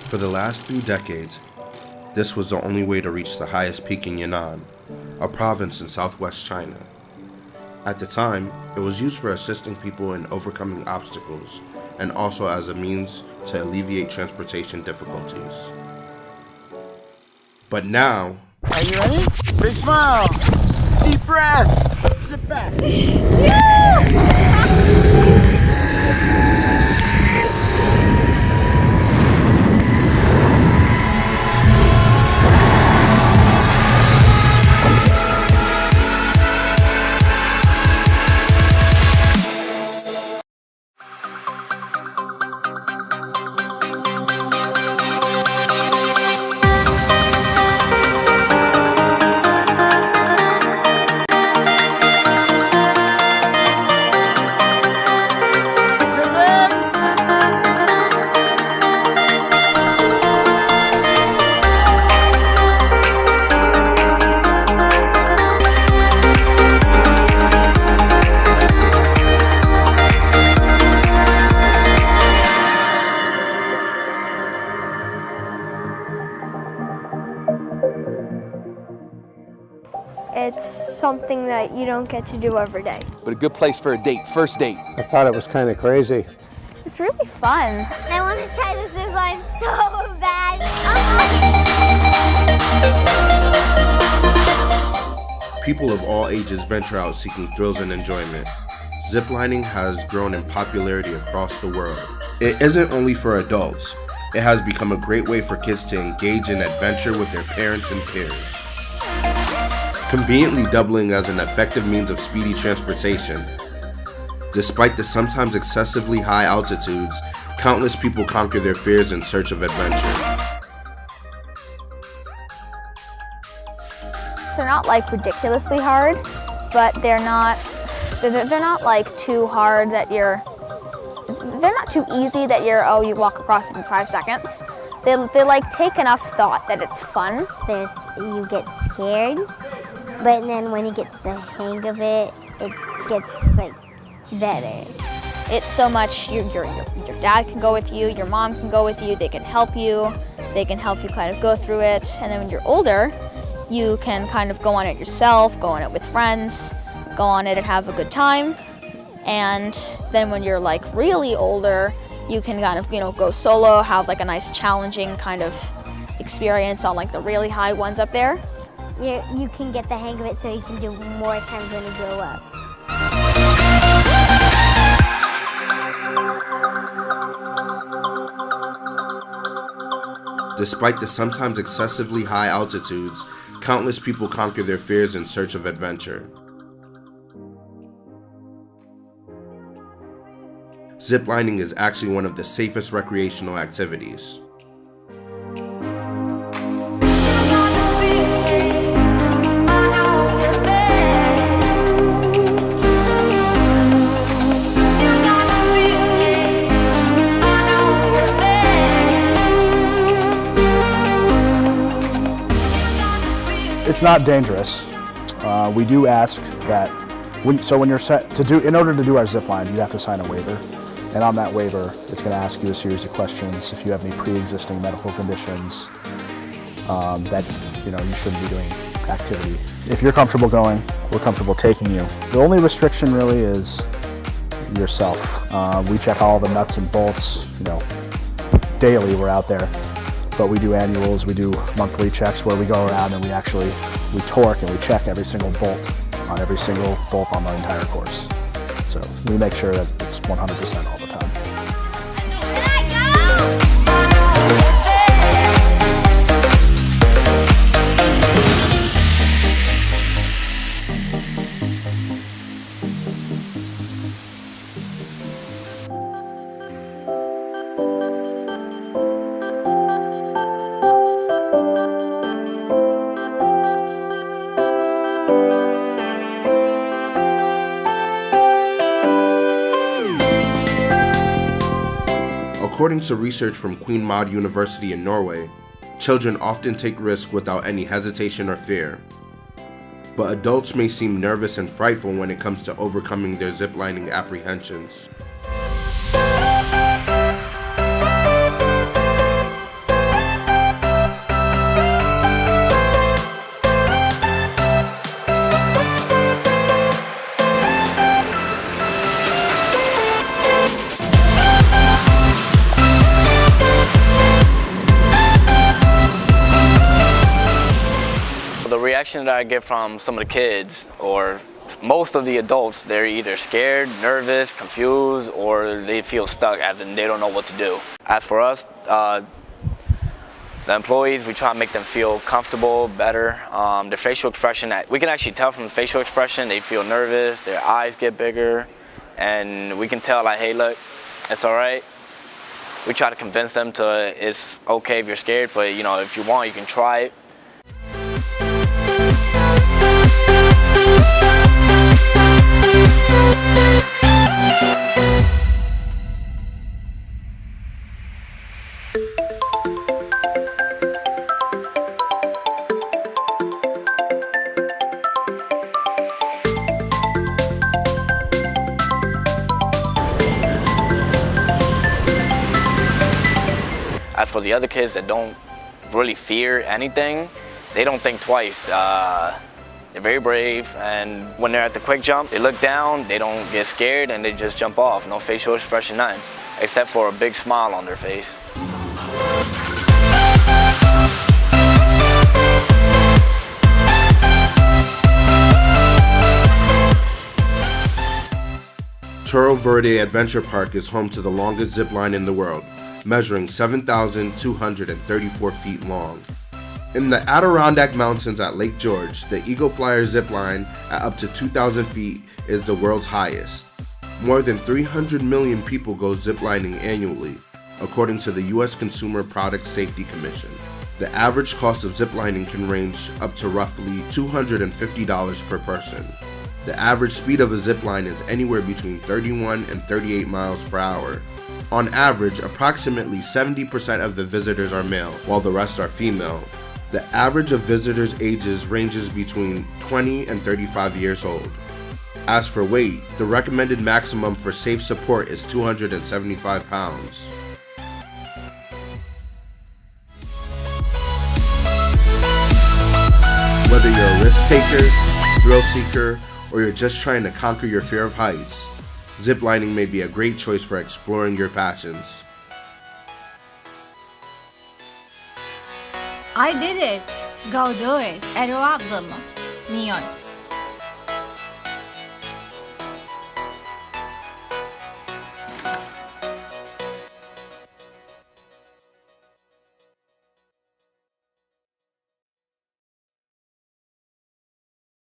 For the last 3 decades, this was the only way to reach the highest peak in Yunnan, a province in southwest China. At the time, it was used for assisting people in overcoming obstacles and also as a means to alleviate transportation difficulties. But now, are you ready? Big smile, deep breath, zip fast. It's something that you don't get to do every day. But a good place for a date, first date. I thought it was kind of crazy. It's really fun. I want to try the ZipLine so bad. people of all ages venture out seeking thrills and enjoyment. Ziplining has grown in popularity across the world. It isn't only for adults. It has become a great way for kids to engage in adventure with their parents and peers. Conveniently doubling as an effective means of speedy transportation. Despite the sometimes excessively high altitudes, countless people conquer their fears in search of adventure. They're not like ridiculously hard, but they're not like too hard that they're not too easy that you walk across it in 5 seconds. They like take enough thought that it's fun. You get scared, but then when you get the hang of it, it gets like better. It's so much, your dad can go with you, your mom can go with you, they can help you kind of go through it. And then when you're older, you can kind of go on it yourself, go on it with friends, go on it and have a good time. And then when you're like really older, you can kind of, go solo, have like a nice challenging kind of experience on like the really high ones up there. You can get the hang of it so you can do more times when you grow up. Despite the sometimes excessively high altitudes, countless people conquer their fears in search of adventure. Ziplining is actually one of the safest recreational activities. It's not dangerous. We do ask that when you're set to do, in order to do our zipline, you have to sign a waiver. And on that waiver, it's going to ask you a series of questions. If you have any pre-existing medical conditions, that you shouldn't be doing activity. If you're comfortable going, we're comfortable taking you. The only restriction really is yourself. We check all the nuts and bolts. Daily we're out there. But we do annuals, we do monthly checks where we go around and we torque and we check every single bolt on the entire course. So we make sure that it's 100% all the time. According to research from Queen Maud University in Norway, children often take risks without any hesitation or fear. But adults may seem nervous and frightful when it comes to overcoming their ziplining apprehensions. reaction that I get from some of the kids, or most of the adults, they're either scared, nervous, confused, or they feel stuck as in they don't know what to do. As for us, the employees, we try to make them feel comfortable, better. Their facial expression, we can actually tell from the facial expression, they feel nervous, their eyes get bigger, and we can tell like, hey look, it's all right. We try to convince them it's okay if you're scared, but you know, if you want, you can try it. As for the other kids that don't really fear anything, they don't think twice. They're very brave, and when they're at the quick jump, they look down, they don't get scared, and they just jump off. No facial expression, nothing, except for a big smile on their face. Toro Verde Adventure Park is home to the longest zip line in the world, measuring 7,234 feet long. In the Adirondack Mountains at Lake George, the Eagle Flyer zip line at up to 2,000 feet is the world's highest. More than 300 million people go ziplining annually, according to the U.S. Consumer Product Safety Commission. The average cost of ziplining can range up to roughly $250 per person. The average speed of a zipline is anywhere between 31 and 38 miles per hour. On average, approximately 70% of the visitors are male, while the rest are female. The average of visitors' ages ranges between 20 and 35 years old. As for weight, the recommended maximum for safe support is 275 pounds. Whether you're a risk taker, thrill seeker, or you're just trying to conquer your fear of heights, ziplining may be a great choice for exploring your passions. I did it. Go do it. Ero abla mı? Neon.